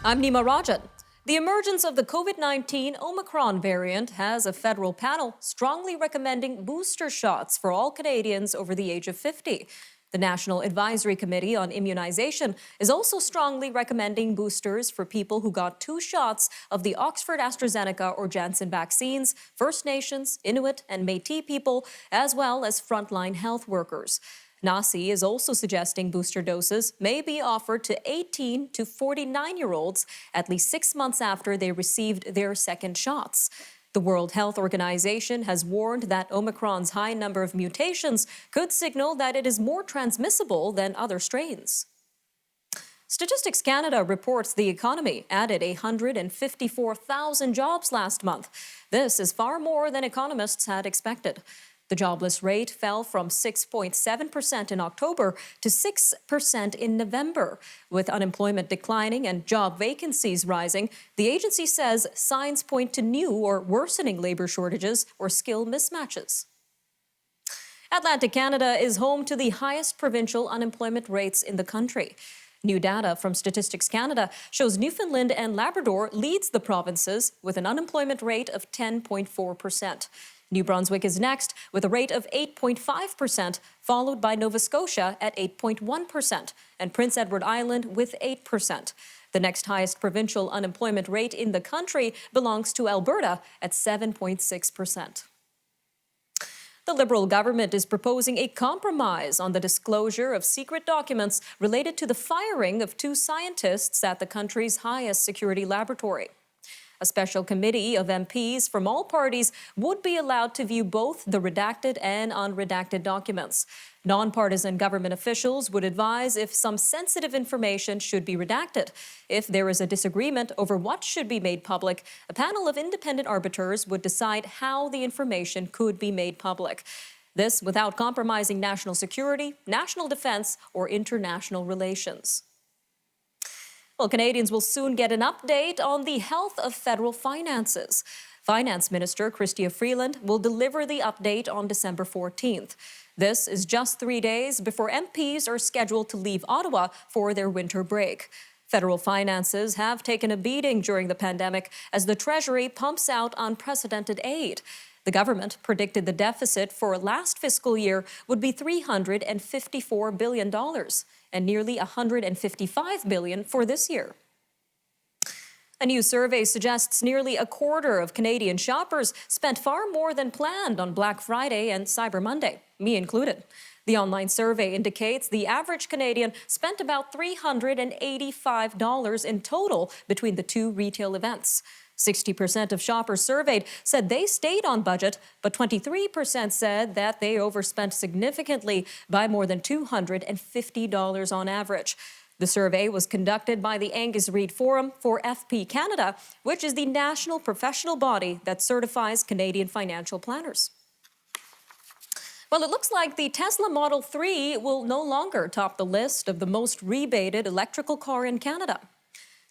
I'm Nima Rajan. The emergence of the COVID-19 Omicron variant has a federal panel strongly recommending booster shots for all Canadians over the age of 50. The National Advisory Committee on Immunization is also strongly recommending boosters for people who got 2 shots of the Oxford AstraZeneca or Janssen vaccines, First Nations, Inuit, and Métis people, as well as frontline health workers. NACI is also suggesting booster doses may be offered to 18 to 49-year-olds at least 6 months after they received their second shots. The World Health Organization has warned that Omicron's high number of mutations could signal that it is more transmissible than other strains. Statistics Canada reports the economy added 154,000 jobs last month. This is far more than economists had expected. The jobless rate fell from 6.7% in October to 6% in November. With unemployment declining and job vacancies rising, the agency says signs point to new or worsening labor shortages or skill mismatches. Atlantic Canada is home to the highest provincial unemployment rates in the country. New data from Statistics Canada shows Newfoundland and Labrador leads the provinces with an unemployment rate of 10.4%. New Brunswick is next with a rate of 8.5%, followed by Nova Scotia at 8.1% and Prince Edward Island with 8%. The next highest provincial unemployment rate in the country belongs to Alberta at 7.6%. The Liberal government is proposing a compromise on the disclosure of secret documents related to the firing of 2 scientists at the country's highest security laboratory. A special committee of MPs from all parties would be allowed to view both the redacted and unredacted documents. Nonpartisan government officials would advise if some sensitive information should be redacted. If there is a disagreement over what should be made public, a panel of independent arbiters would decide how the information could be made public. This without compromising national security, national defense, or international relations. Well, Canadians will soon get an update on the health of federal finances. Finance Minister Chrystia Freeland will deliver the update on December 14th. This is just 3 days before MPs are scheduled to leave Ottawa for their winter break. Federal finances have taken a beating during the pandemic as the Treasury pumps out unprecedented aid. The government predicted the deficit for last fiscal year would be $354 billion and nearly $155 billion for this year. A new survey suggests nearly a quarter of Canadian shoppers spent far more than planned on Black Friday and Cyber Monday, me included. The online survey indicates the average Canadian spent about $385 in total between the 2 retail events. 60% of shoppers surveyed said they stayed on budget, but 23% said that they overspent significantly by more than $250 on average. The survey was conducted by the Angus Reid Forum for FP Canada, which is the national professional body that certifies Canadian financial planners. Well, it looks like the Tesla Model 3 will no longer top the list of the most rebated electrical car in Canada.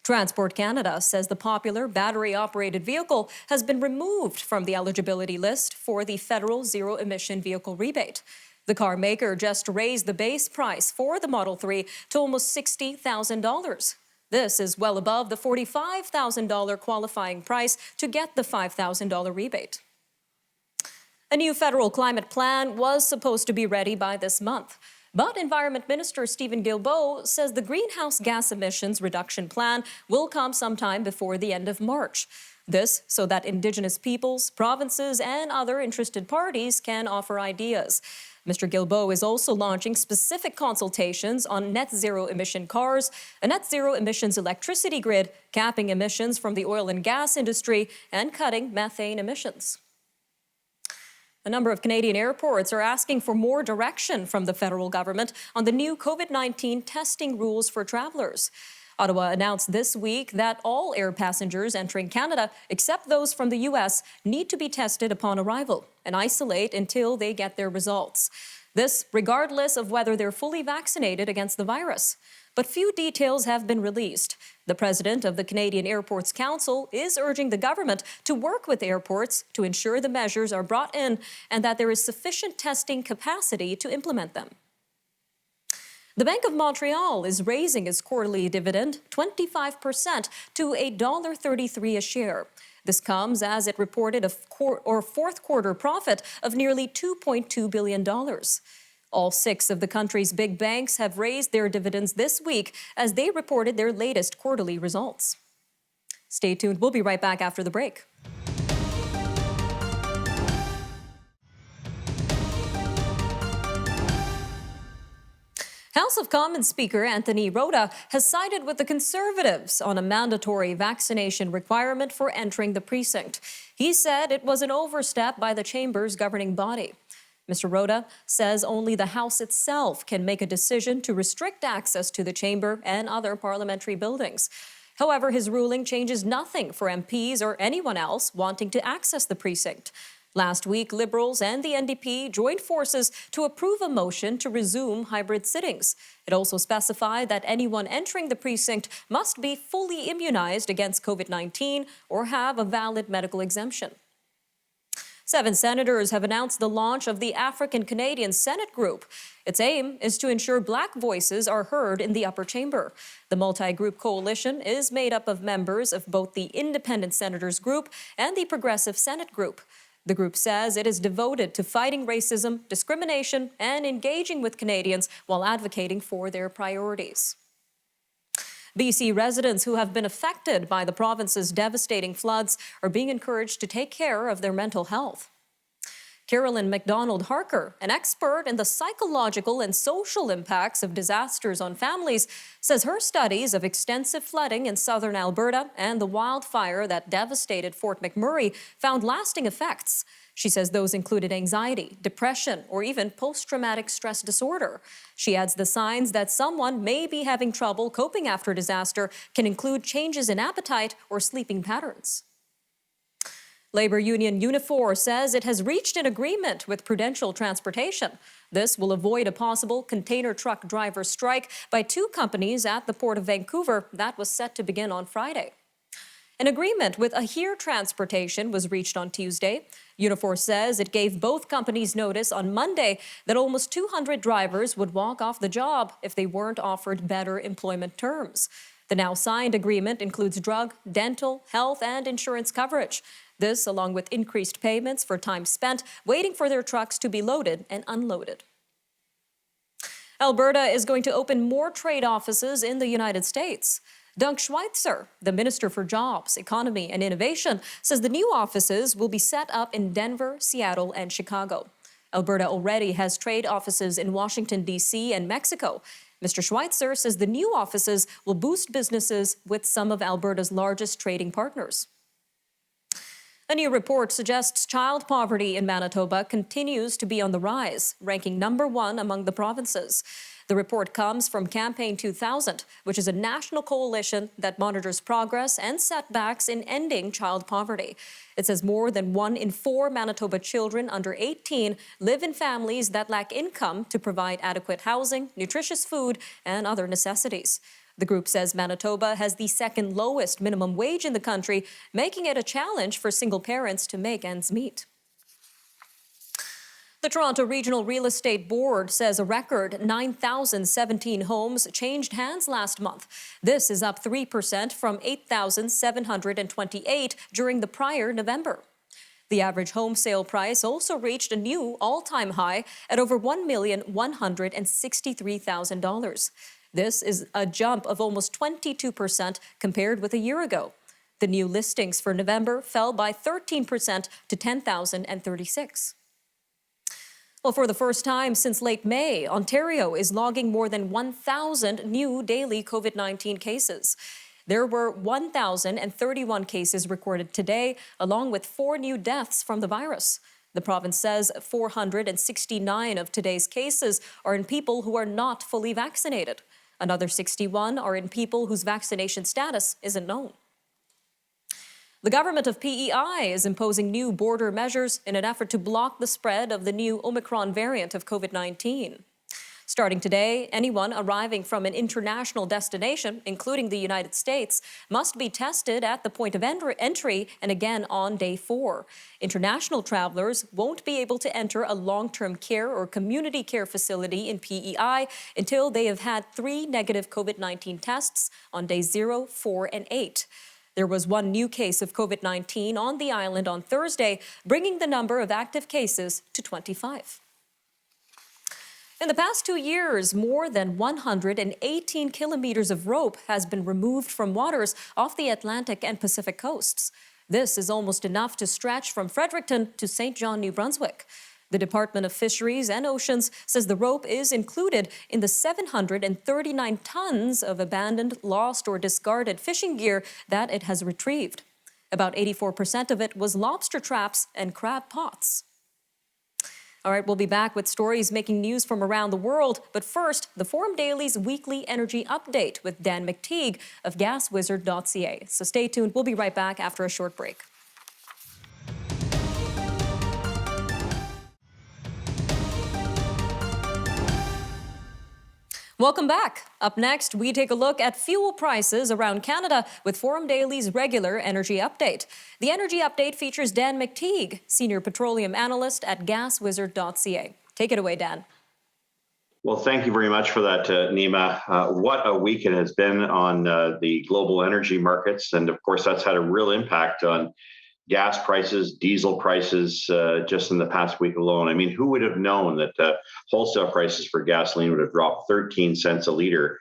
Transport Canada says the popular battery-operated vehicle has been removed from the eligibility list for the federal zero-emission vehicle rebate. The car maker just raised the base price for the Model 3 to almost $60,000. This is well above the $45,000 qualifying price to get the $5,000 rebate. A new federal climate plan was supposed to be ready by this month. But Environment Minister Steven Guilbeault says the greenhouse gas emissions reduction plan will come sometime before the end of March. This so that Indigenous peoples, provinces, and other interested parties can offer ideas. Mr. Guilbeault is also launching specific consultations on net zero emission cars, a net zero emissions electricity grid, capping emissions from the oil and gas industry, and cutting methane emissions. A number of Canadian airports are asking for more direction from the federal government on the new COVID-19 testing rules for travelers. Ottawa announced this week that all air passengers entering Canada, except those from the U.S., need to be tested upon arrival and isolate until they get their results. This regardless of whether they're fully vaccinated against the virus. But few details have been released. The president of the Canadian Airports Council is urging the government to work with airports to ensure the measures are brought in and that there is sufficient testing capacity to implement them. The Bank of Montreal is raising its quarterly dividend 25% to $1.33 a share. This comes as it reported a fourth quarter profit of nearly $2.2 billion. All 6 of the country's big banks have raised their dividends this week as they reported their latest quarterly results. Stay tuned. We'll be right back after the break. House of Commons Speaker Anthony Rota has sided with the Conservatives on a mandatory vaccination requirement for entering the precinct. He said it was an overstep by the chamber's governing body. Mr. Rota says only the House itself can make a decision to restrict access to the chamber and other parliamentary buildings. However, his ruling changes nothing for MPs or anyone else wanting to access the precinct. Last week, Liberals and the NDP joined forces to approve a motion to resume hybrid sittings. It also specified that anyone entering the precinct must be fully immunized against COVID-19 or have a valid medical exemption. 7 senators have announced the launch of the African Canadian Senate Group. Its aim is to ensure Black voices are heard in the upper chamber. The multi-group coalition is made up of members of both the Independent Senators Group and the Progressive Senate Group. The group says it is devoted to fighting racism, discrimination, and engaging with Canadians while advocating for their priorities. BC residents who have been affected by the province's devastating floods are being encouraged to take care of their mental health. Carolyn MacDonald-Harker, an expert in the psychological and social impacts of disasters on families, says her studies of extensive flooding in southern Alberta and the wildfire that devastated Fort McMurray found lasting effects. She says those included anxiety, depression, or even post-traumatic stress disorder. She adds the signs that someone may be having trouble coping after disaster can include changes in appetite or sleeping patterns. Labor union Unifor says it has reached an agreement with Prudential Transportation. This will avoid a possible container truck driver strike by 2 companies at the Port of Vancouver that was set to begin on Friday. An agreement with Ahir Transportation was reached on Tuesday. Unifor says it gave both companies notice on Monday that almost 200 drivers would walk off the job if they weren't offered better employment terms. The now signed agreement includes drug, dental, health, and insurance coverage. This, along with increased payments for time spent waiting for their trucks to be loaded and unloaded. Alberta is going to open more trade offices in the United States. Doug Schweitzer, the Minister for Jobs, Economy and Innovation, says the new offices will be set up in Denver, Seattle, and Chicago. Alberta already has trade offices in Washington, D.C. and Mexico. Mr. Schweitzer says the new offices will boost businesses with some of Alberta's largest trading partners. A new report suggests child poverty in Manitoba continues to be on the rise, ranking #1 among the provinces. The report comes from Campaign 2000, which is a national coalition that monitors progress and setbacks in ending child poverty. It says more than 1 in 4 Manitoba children under 18 live in families that lack income to provide adequate housing, nutritious food, and other necessities. The group says Manitoba has the 2nd lowest minimum wage in the country, making it a challenge for single parents to make ends meet. The Toronto Regional Real Estate Board says a record 9,017 homes changed hands last month. This is up 3% from 8,728 during the prior November. The average home sale price also reached a new all-time high at over $1,163,000. This is a jump of almost 22% compared with a year ago. The new listings for November fell by 13% to 10,036. Well, for the first time since late May, Ontario is logging more than 1,000 new daily COVID-19 cases. There were 1,031 cases recorded today, along with 4 new deaths from the virus. The province says 469 of today's cases are in people who are not fully vaccinated. Another 61 are in people whose vaccination status isn't known. The government of PEI is imposing new border measures in an effort to block the spread of the new Omicron variant of COVID-19. Starting today, anyone arriving from an international destination, including the United States, must be tested at the point of entry and again on day 4. International travelers won't be able to enter a long-term care or community care facility in PEI until they have had 3 negative COVID-19 tests on days 0, 4, and 8. There was 1 new case of COVID-19 on the island on Thursday, bringing the number of active cases to 25. In the past 2 years, more than 118 kilometers of rope has been removed from waters off the Atlantic and Pacific coasts. This is almost enough to stretch from Fredericton to St. John, New Brunswick. The Department of Fisheries and Oceans says the rope is included in the 739 tons of abandoned, lost, or discarded fishing gear that it has retrieved. About 84% of it was lobster traps and crab pots. All right, we'll be back with stories making news from around the world. But first, the Forum Daily's weekly energy update with Dan McTeague of GasWizard.ca. So stay tuned. We'll be right back after a short break. Welcome back. Up next, we take a look at fuel prices around Canada with Forum Daily's regular energy update. The energy update features Dan McTeague, senior petroleum analyst at GasWizard.ca. Take it away, Dan. Well, thank you very much for that, Nima. What a week it has been on the global energy markets. And of course, that's had a real impact on gas prices, diesel prices, just in the past week alone. I mean, who would have known that wholesale prices for gasoline would have dropped 13 cents a liter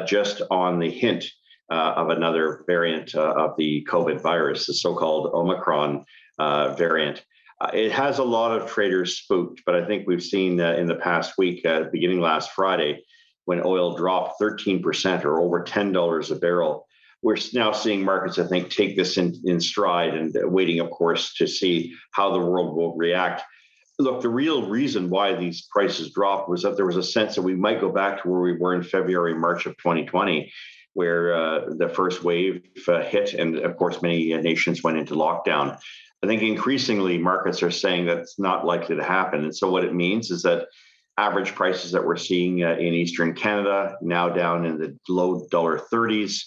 just on the hint of another variant of the COVID virus, the so-called Omicron variant. It has a lot of traders spooked, but I think we've seen in the past week, beginning last Friday, when oil dropped 13% or over $10 a barrel, we're now seeing markets, I think, take this in stride and waiting, of course, to see how the world will react. Look, the real reason why these prices dropped was that there was a sense that we might go back to where we were in February, March of 2020, where the first wave hit, and of course, many nations went into lockdown. I think increasingly markets are saying that's not likely to happen. And so what it means is that average prices that we're seeing in Eastern Canada now down in the low $30s,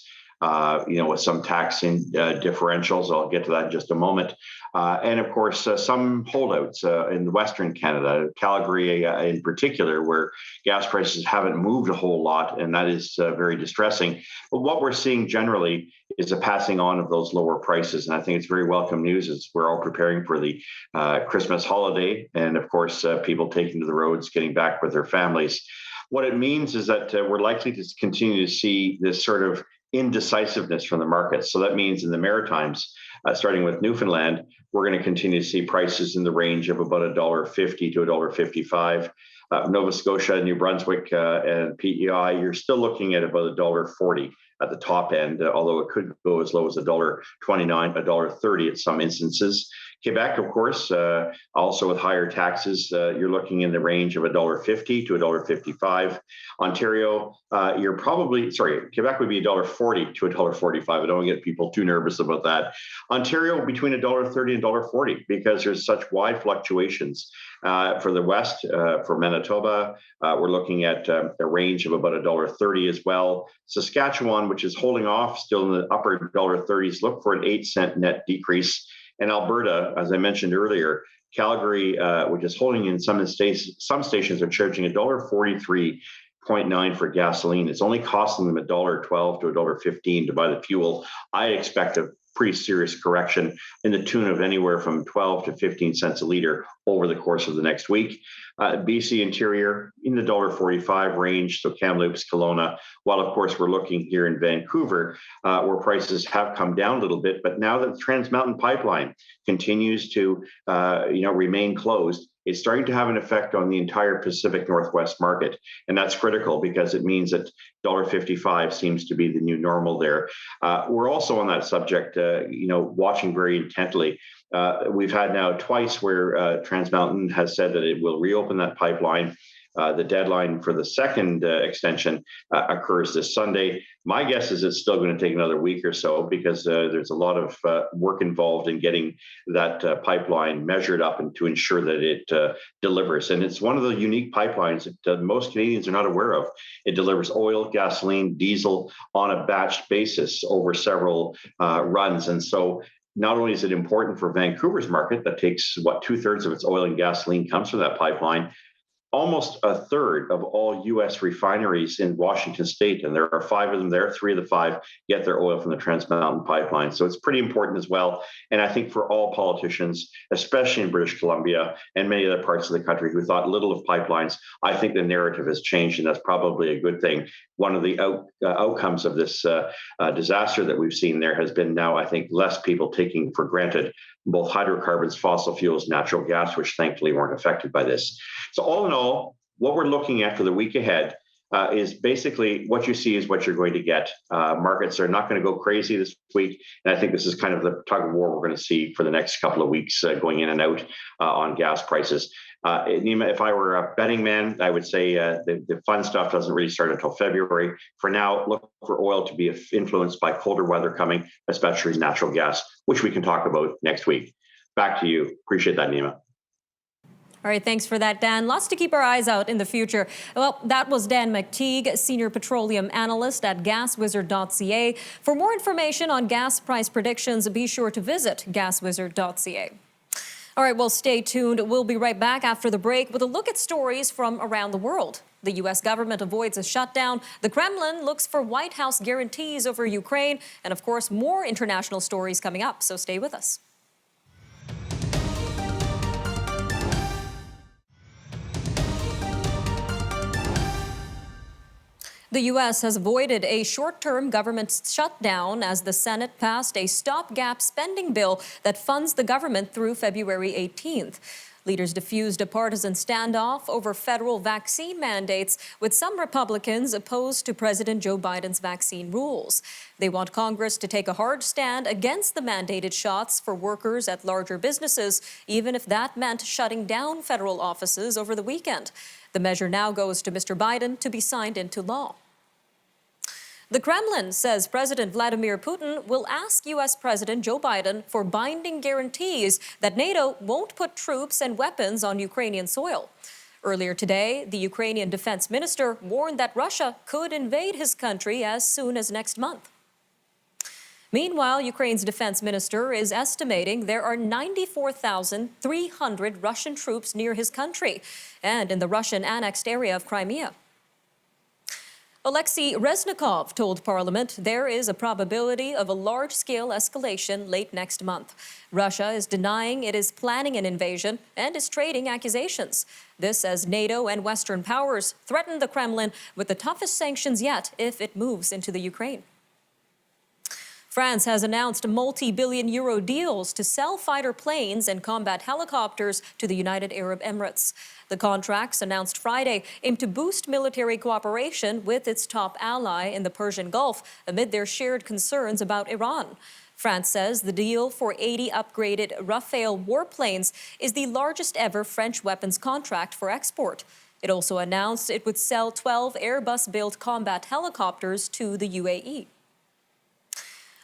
with some tax differentials. I'll get to that in just a moment. And of course, some holdouts in Western Canada, Calgary in particular, where gas prices haven't moved a whole lot, and that is very distressing. But what we're seeing generally is a passing on of those lower prices. And I think it's very welcome news as we're all preparing for the Christmas holiday. And of course, people taking to the roads, getting back with their families. What it means is that we're likely to continue to see this sort of indecisiveness from the markets. So that means in the Maritimes, starting with Newfoundland, we're going to continue to see prices in the range of about $1.50 to $1.55. Nova Scotia, New Brunswick, and PEI, you're still looking at about $1.40 at the top end, although it could go as low as $1.29, $1.30 at some instances. Quebec, of course, also with higher taxes, you're looking in the range of $1.50 to $1.55. Ontario, Quebec would be $1.40 to $1.45. I don't want to get people too nervous about that. Ontario between $1.30 and $1.40 because there's such wide fluctuations. For the West, for Manitoba, we're looking at a range of about $1.30 as well. Saskatchewan, which is holding off still in the upper $1.30s, look for an 8-cent net decrease. And Alberta, as I mentioned earlier, Calgary, which is holding in some stations are charging $1.43.9 for gasoline. It's only costing them $1.12 to $1.15 to buy the fuel. I expect a pretty serious correction in the tune of anywhere from 12 to 15 cents a liter over the course of the next week. BC Interior in the $1.45 range, so Kamloops, Kelowna, while of course we're looking here in Vancouver, where prices have come down a little bit, but now that the Trans Mountain Pipeline continues to remain closed, it's starting to have an effect on the entire Pacific Northwest market. And that's critical because it means that $1.55 seems to be the new normal there. We're also on that subject, watching very intently. We've had now twice where Trans Mountain has said that it will reopen that pipeline. The deadline for the second extension occurs this Sunday. My guess is it's still going to take another week or so because there's a lot of work involved in getting that pipeline measured up and to ensure that it delivers. And it's one of the unique pipelines that most Canadians are not aware of. It delivers oil, gasoline, diesel on a batched basis over several runs. And so not only is it important for Vancouver's market that takes, 2/3 of its oil and gasoline comes from that pipeline, almost a third of all U.S. refineries in Washington state, and there are 5 of them there, 3 of the 5 get their oil from the Trans Mountain Pipeline. So it's pretty important as well. And I think for all politicians, especially in British Columbia and many other parts of the country who thought little of pipelines, I think the narrative has changed, and that's probably a good thing. One of the outcomes of this disaster that we've seen there has been now, I think, less people taking for granted both hydrocarbons, fossil fuels, natural gas, which thankfully weren't affected by this. So all in all, what we're looking at for the week ahead is basically what you see is what you're going to get. Markets are not going to go crazy this week. And I think this is kind of the tug of war we're going to see for the next couple of weeks going in and out on gas prices. Nima, if I were a betting man, I would say the fun stuff doesn't really start until February. For now, look for oil to be influenced by colder weather coming, especially natural gas, which we can talk about next week. Back to you. Appreciate that, Nima. All right, thanks for that, Dan. Lots to keep our eyes out in the future. Well, that was Dan McTeague, Senior Petroleum Analyst at GasWizard.ca. For more information on gas price predictions, be sure to visit GasWizard.ca. All right, well, stay tuned. We'll be right back after the break with a look at stories from around the world. The U.S. government avoids a shutdown. The Kremlin looks for White House guarantees over Ukraine. And, of course, more international stories coming up. So stay with us. The U.S. has avoided a short-term government shutdown as the Senate passed a stopgap spending bill that funds the government through February 18th. Leaders diffused a partisan standoff over federal vaccine mandates, with some Republicans opposed to President Joe Biden's vaccine rules. They want Congress to take a hard stand against the mandated shots for workers at larger businesses, even if that meant shutting down federal offices over the weekend. The measure now goes to Mr. Biden to be signed into law. The Kremlin says President Vladimir Putin will ask U.S. President Joe Biden for binding guarantees that NATO won't put troops and weapons on Ukrainian soil. Earlier today, the Ukrainian defense minister warned that Russia could invade his country as soon as next month. Meanwhile, Ukraine's defense minister is estimating there are 94,300 Russian troops near his country and in the Russian-annexed area of Crimea. Alexei Reznikov told Parliament there is a probability of a large-scale escalation late next month. Russia is denying it is planning an invasion and is trading accusations. This as NATO and Western powers threaten the Kremlin with the toughest sanctions yet if it moves into the Ukraine. France has announced multi-billion euro deals to sell fighter planes and combat helicopters to the United Arab Emirates. The contracts, announced Friday, aim to boost military cooperation with its top ally in the Persian Gulf amid their shared concerns about Iran. France says the deal for 80 upgraded Rafale warplanes is the largest ever French weapons contract for export. It also announced it would sell 12 Airbus-built combat helicopters to the UAE.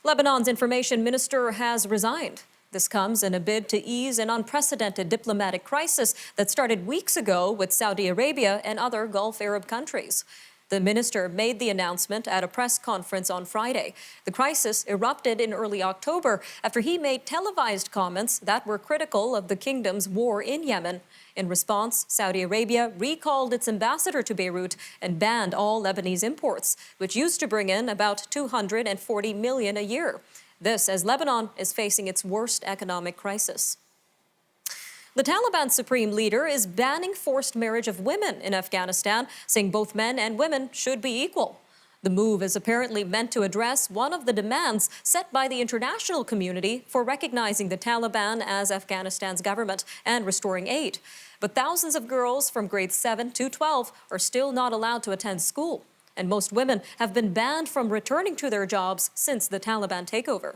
Lebanon's information minister has resigned. This comes in a bid to ease an unprecedented diplomatic crisis that started weeks ago with Saudi Arabia and other Gulf Arab countries. The minister made the announcement at a press conference on Friday. The crisis erupted in early October after he made televised comments that were critical of the kingdom's war in Yemen. In response, Saudi Arabia recalled its ambassador to Beirut and banned all Lebanese imports, which used to bring in about $240 million a year. This as Lebanon is facing its worst economic crisis. The Taliban supreme leader is banning forced marriage of women in Afghanistan, saying both men and women should be equal. The move is apparently meant to address one of the demands set by the international community for recognizing the Taliban as Afghanistan's government and restoring aid. But thousands of girls from grades 7 to 12 are still not allowed to attend school, and most women have been banned from returning to their jobs since the Taliban takeover.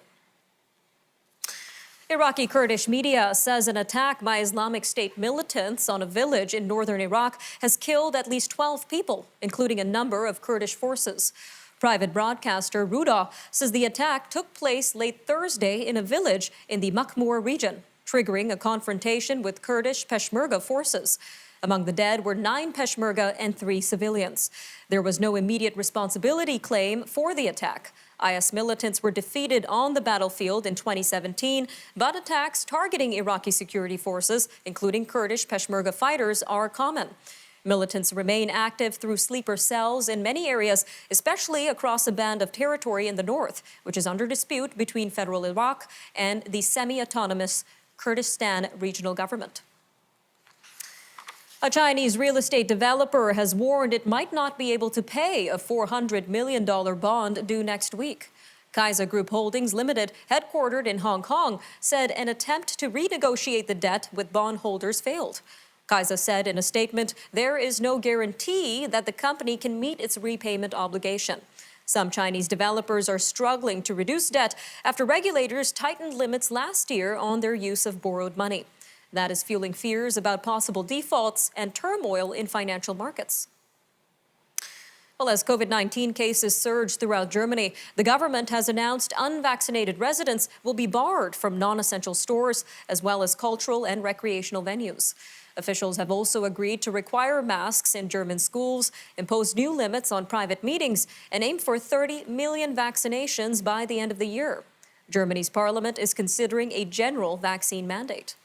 Iraqi Kurdish media says an attack by Islamic State militants on a village in northern Iraq has killed at least 12 people, including a number of Kurdish forces. Private broadcaster Ruda says the attack took place late Thursday in a village in the Makhmur region, triggering a confrontation with Kurdish Peshmerga forces. Among the dead were 9 Peshmerga and 3 civilians. There was no immediate responsibility claim for the attack. IS militants were defeated on the battlefield in 2017, but attacks targeting Iraqi security forces, including Kurdish Peshmerga fighters, are common. Militants remain active through sleeper cells in many areas, especially across a band of territory in the north, which is under dispute between federal Iraq and the semi-autonomous Kurdistan regional government. A Chinese real estate developer has warned it might not be able to pay a $400 million bond due next week. Kaiser Group Holdings Limited, headquartered in Hong Kong, said an attempt to renegotiate the debt with bondholders failed. Kaiser said in a statement, there is no guarantee that the company can meet its repayment obligation. Some Chinese developers are struggling to reduce debt after regulators tightened limits last year on their use of borrowed money. That is fueling fears about possible defaults and turmoil in financial markets. Well, as COVID-19 cases surge throughout Germany, the government has announced unvaccinated residents will be barred from non-essential stores, as well as cultural and recreational venues. Officials have also agreed to require masks in German schools, impose new limits on private meetings, and aim for 30 million vaccinations by the end of the year. Germany's parliament is considering a general vaccine mandate.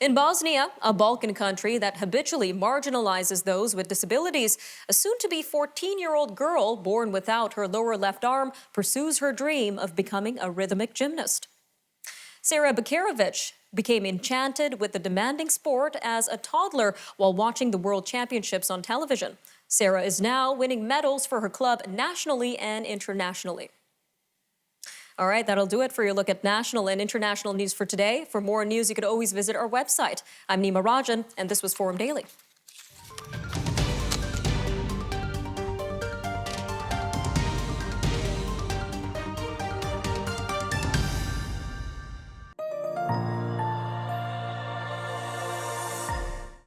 In Bosnia, a Balkan country that habitually marginalizes those with disabilities, a soon-to-be 14-year-old girl born without her lower left arm pursues her dream of becoming a rhythmic gymnast. Sarah Bakarovich became enchanted with the demanding sport as a toddler while watching the World Championships on television. Sarah is now winning medals for her club nationally and internationally. All right, that'll do it for your look at national and international news for today. For more news, you could always visit our website. I'm Nima Rajan, and this was Forum Daily.